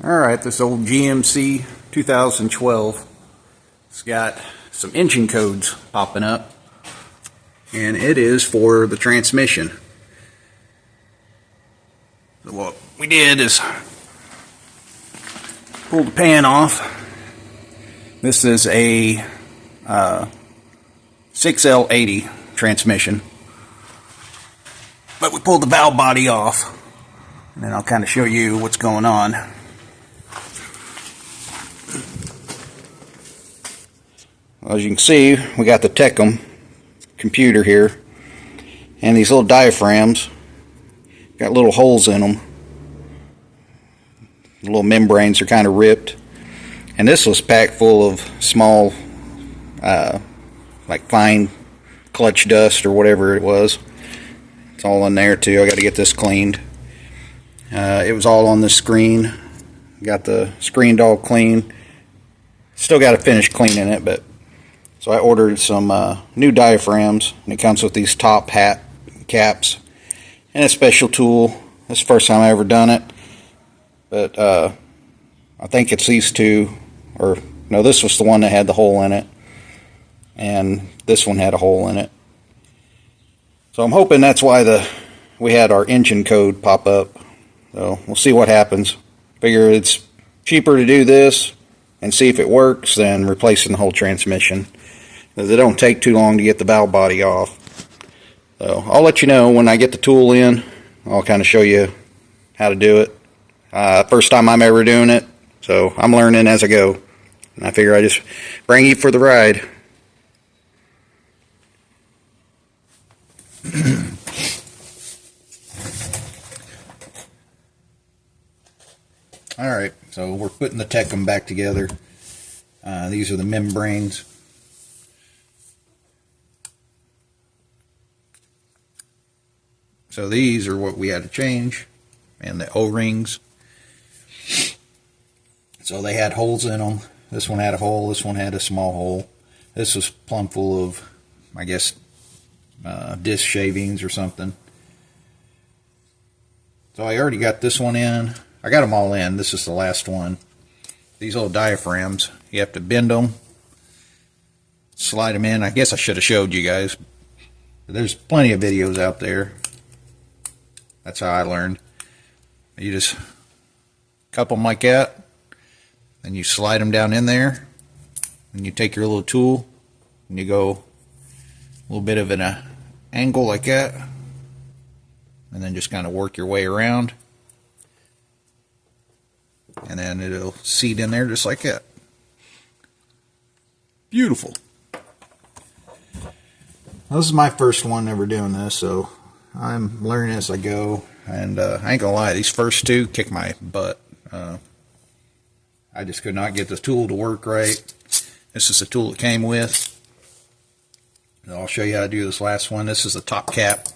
Alright, this old GMC 2012, it's got some engine codes popping up, and it is for the transmission. So what we did is pull the pan off. This is a 6L80 transmission, but we pulled the valve body off, and then I'll kind of show you what's going on. As you can see, we got the Tecum computer here, and these little diaphragms got little holes in them. The little membranes are kind of ripped, and this was packed full of small like fine clutch dust or whatever it was. It's all in there too. I got to get this cleaned. It was all on the screen. Got the screen all clean. Still got to finish cleaning it, but so I ordered some new diaphragms, and it comes with these top hat caps and a special tool. This is the first time I ever done it, but I think it's these two, or no, this was the one that had the hole in it, and this one had a hole in it. So I'm hoping that's why we had our engine code pop up. So we'll see what happens. Figure it's cheaper to do this and see if it works than replacing the whole transmission, because it don't take too long to get the valve body off. So I'll let you know when I get the tool in. I'll kind of show you how to do it. First time I'm ever doing it, so I'm learning as I go, and I figure I just bring you for the ride. Alright, so we're putting the Tecum back together. These are the membranes. So these are what we had to change, and the O-rings. So they had holes in them. This one had a hole, this one had a small hole. This was plumb full of, I guess, disc shavings or something. So I already got this one in. I got them all in. This is the last one. These little diaphragms, you have to bend them, slide them in. I guess I should have showed you guys. There's plenty of videos out there. That's how I learned. You just cup them like that, and you slide them down in there, and you take your little tool, and you go a little bit of an angle like that, and then just kind of work your way around, and then it'll seat in there just like that. Beautiful. This is my first one ever doing this, so I'm learning as I go, and I ain't gonna lie, these first two kick my butt. I just could not get the tool to work right. This is the tool it came with. And I'll show you how to do this last one. This is the top cap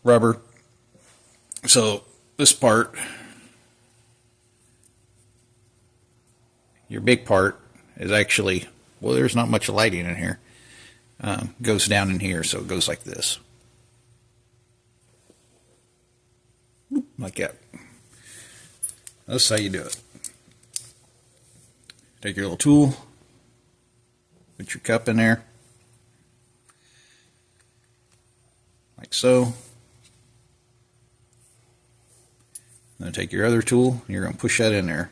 rubber. So this part, your big part, is actually, well, there's not much lighting in here. Goes down in here, so it goes like this. Like that. That's how you do it. Take your little tool, put your cup in there, like so. Then take your other tool, and you're going to push that in there.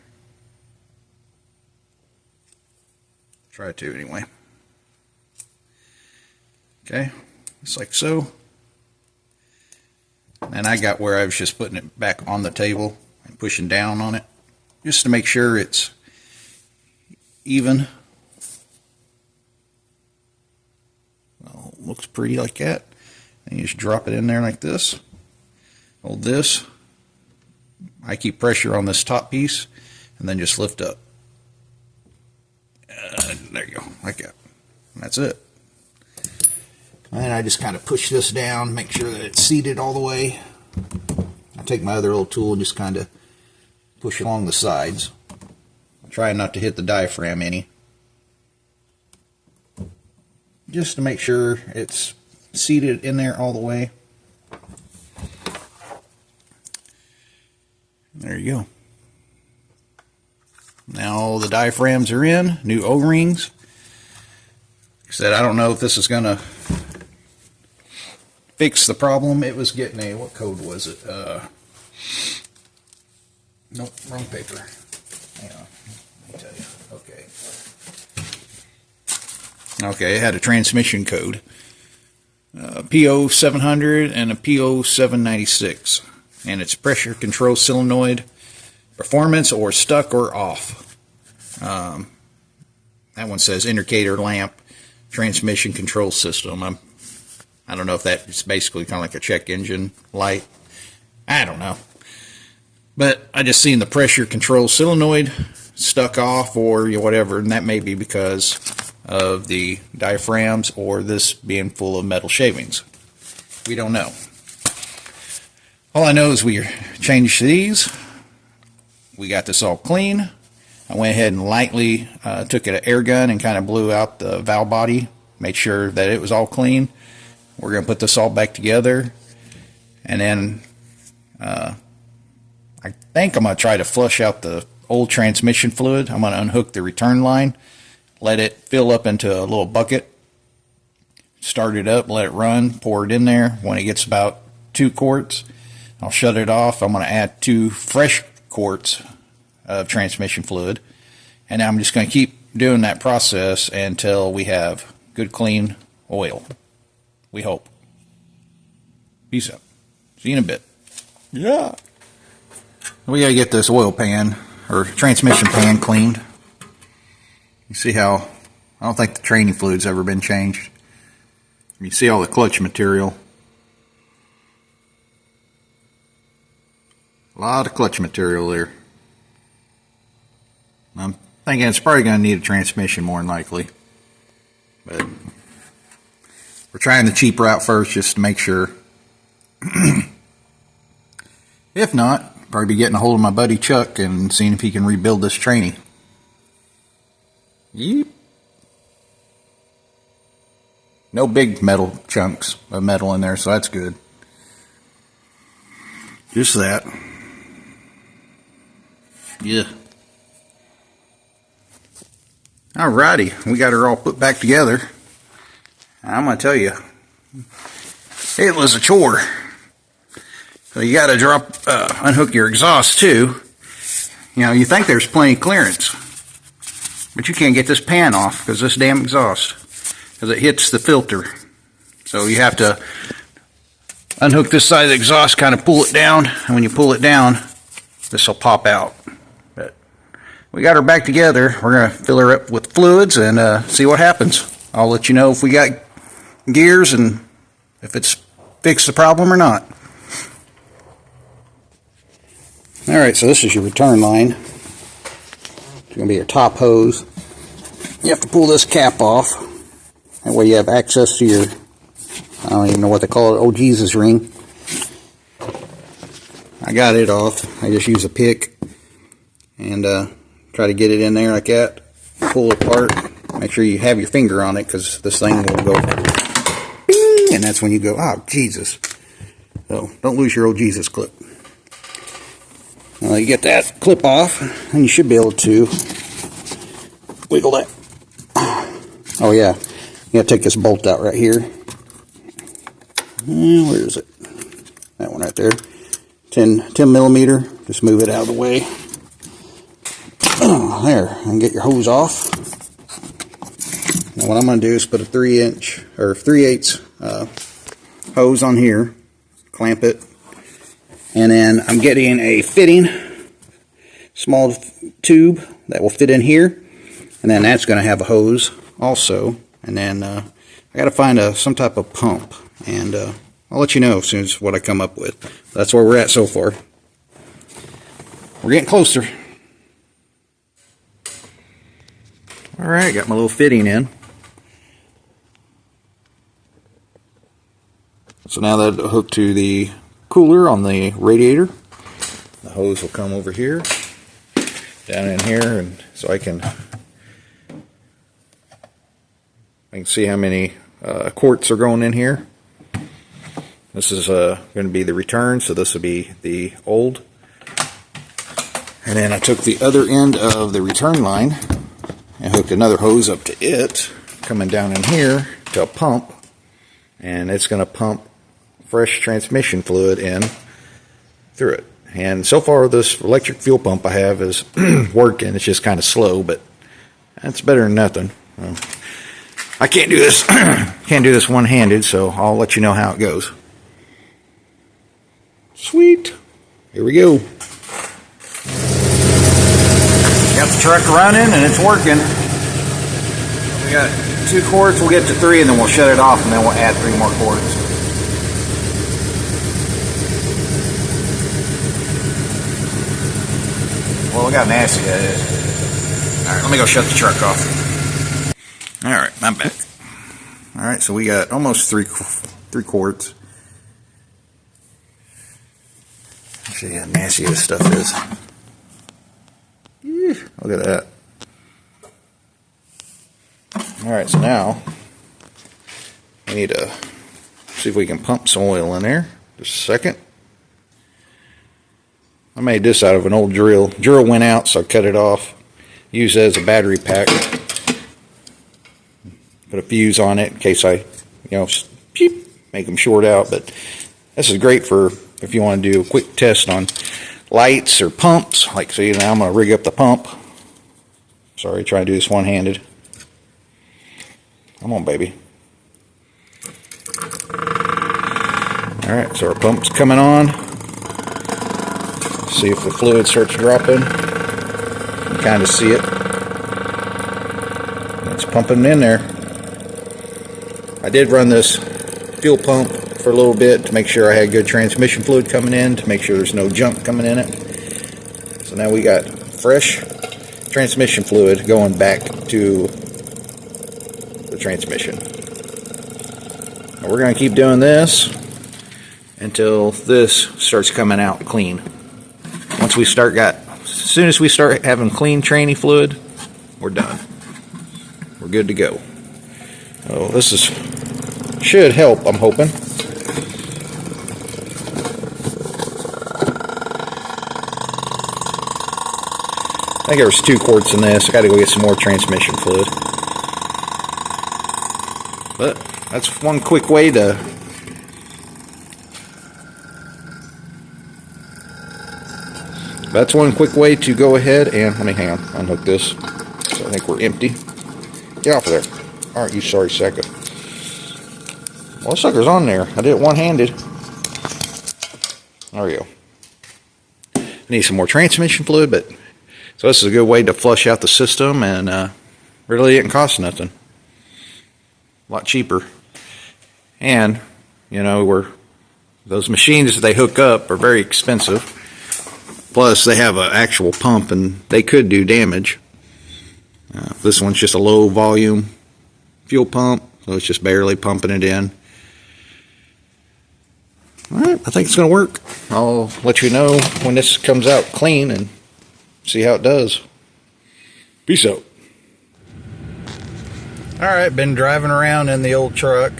Try to anyway. Okay, just like so. And I got where I was just putting it back on the table and pushing down on it, just to make sure it's even. Well, looks pretty like that. And you just drop it in there like this. Hold this. I keep pressure on this top piece, and then just lift up. There you go, like that. And that's it. And then I just kind of push this down, make sure that it's seated all the way. I take my other little tool and just kind of push along the sides. I'm trying not to hit the diaphragm any. just to make sure it's seated in there all the way. There you go. Now the diaphragms are in, new O-rings. Like I said, I don't know if this is going to fix the problem. It was getting a, what code was it? Nope, wrong paper. Hang on, let me tell you. Okay, it had a transmission code. PO700 and a PO796. And it's pressure control solenoid performance or stuck or off. That one says indicator lamp transmission control system. I don't know if that's basically kind of like a check engine light. I don't know. But I just seen the pressure control solenoid stuck off or whatever, and that may be because of the diaphragms or this being full of metal shavings. We don't know. All I know is we changed these. We got this all clean. I went ahead and lightly took an air gun and kind of blew out the valve body, made sure that it was all clean. We're going to put this all back together, and then I think I'm going to try to flush out the old transmission fluid. I'm going to unhook the return line, let it fill up into a little bucket, start it up, let it run, pour it in there. When it gets about 2 quarts, I'll shut it off. I'm going to add 2 fresh quarts of transmission fluid, and I'm just going to keep doing that process until we have good clean oil. We hope. Peace out. See you in a bit. Yeah. We got to get this oil pan or transmission pan cleaned. You see how I don't think the training fluid's ever been changed. You see all the clutch material. A lot of clutch material there. I'm thinking it's probably going to need a transmission more than likely. But we're trying the cheap route first just to make sure. If not, probably be getting a hold of my buddy Chuck and seeing if he can rebuild this tranny. Yep. No big metal chunks of metal in there, so that's good. Just that. Yeah. Alrighty, we got her all put back together. I'm going to tell you, it was a chore. So you got to unhook your exhaust too. You know, you think there's plenty of clearance, but you can't get this pan off because this damn exhaust, because it hits the filter. So you have to unhook this side of the exhaust, kind of pull it down, and when you pull it down, this will pop out. But we got her back together. We're going to fill her up with fluids and see what happens. I'll let you know if we got gears and if it's fixed the problem or not. Alright, so this is your return line. It's going to be your top hose. You have to pull this cap off. That way you have access to your, I don't even know what they call it, oh Jesus ring. I got it off. I just use a pick and try to get it in there like that. Pull it apart. Make sure you have your finger on it because this thing will go bing, and that's when you go, oh Jesus. So don't lose your oh Jesus clip. Now you get that clip off and you should be able to wiggle that. Oh yeah, you gotta take this bolt out right here. Where is it? That one right there. 10 millimeter. Just move it out of the way. There, and get your hose off. Now what I'm going to do is put a 3-inch or 3/8 hose on here, clamp it, and then I'm getting a fitting small tube that will fit in here, and then that's going to have a hose also, and then I got to find some type of pump, and I'll let you know as soon as what I come up with. That's where we're at so far. We're getting closer. Alright, got my little fitting in. So now that'll hook to the cooler on the radiator. The hose will come over here, down in here, and so I can can see how many quarts are going in here. This is going to be the return, so this will be the old. And then I took the other end of the return line and hooked another hose up to it, coming down in here to a pump, and it's going to pump fresh transmission fluid in through it. And so far this electric fuel pump I have is working. It's just kind of slow, but that's better than nothing. I can't do this one-handed, so I'll let you know how it goes. Sweet. Here we go. Got the truck running and it's working. We got 2 quarts, we'll get to 3 and then we'll shut it off and then we'll add 3 more quarts. Well, we got nasty at it. Alright, let me go shut the truck off. Alright, I'm back. Alright, so we got almost 3 quarts. Let's see how nasty this stuff is. Look at that. Alright, so now we need to see if we can pump some oil in there. Just a second. I made this out of an old drill. Drill went out, so I cut it off. Use it as a battery pack. Put a fuse on it in case I, make them short out. But this is great for if you want to do a quick test on lights or pumps. Like, see, now I'm going to rig up the pump. Sorry, trying to do this one-handed. Come on, baby. Alright, so our pump's coming on. See if the fluid starts dropping. You can kind of see it. It's pumping in there. I did run this fuel pump for a little bit to make sure I had good transmission fluid coming in, to make sure there's no junk coming in it. So now we got fresh transmission fluid going back to the transmission. Now we're going to keep doing this until this starts coming out clean. As soon as we start having clean tranny fluid, we're done. We're good to go. Oh, this should help, I'm hoping. I think there was 2 quarts in this. I got to go get some more transmission fluid. But that's one quick way to go ahead and unhook this. So I think we're empty. Get off of there. Aren't you sorry, sucker? Well, this sucker's on there. I did it one-handed. There we go. I need some more transmission fluid, but so this is a good way to flush out the system, and really didn't cost nothing. A lot cheaper. And, those machines that they hook up are very expensive. Plus, they have an actual pump, and they could do damage. This one's just a low volume fuel pump, so it's just barely pumping it in. Alright, I think it's going to work. I'll let you know when this comes out clean and see how it does. Peace out. Alright, been driving around in the old truck.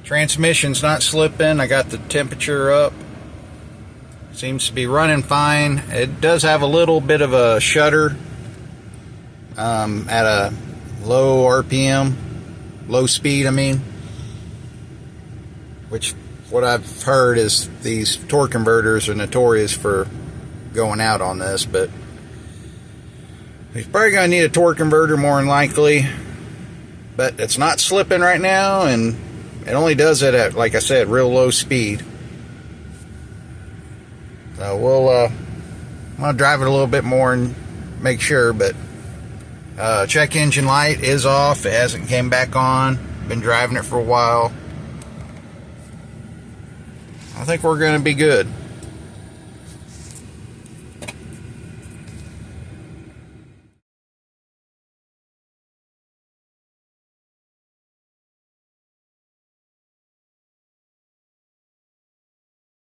Transmission's not slipping. I got the temperature up. Seems to be running fine. It does have a little bit of a shudder at a low RPM, low speed, which what I've heard is these torque converters are notorious for going out on this, but he's probably going to need a torque converter more than likely. But it's not slipping right now, and it only does it at, like I said, real low speed. So I'm going to drive it a little bit more and make sure, but check engine light is off. It hasn't came back on. Been driving it for a while. I think we're going to be good.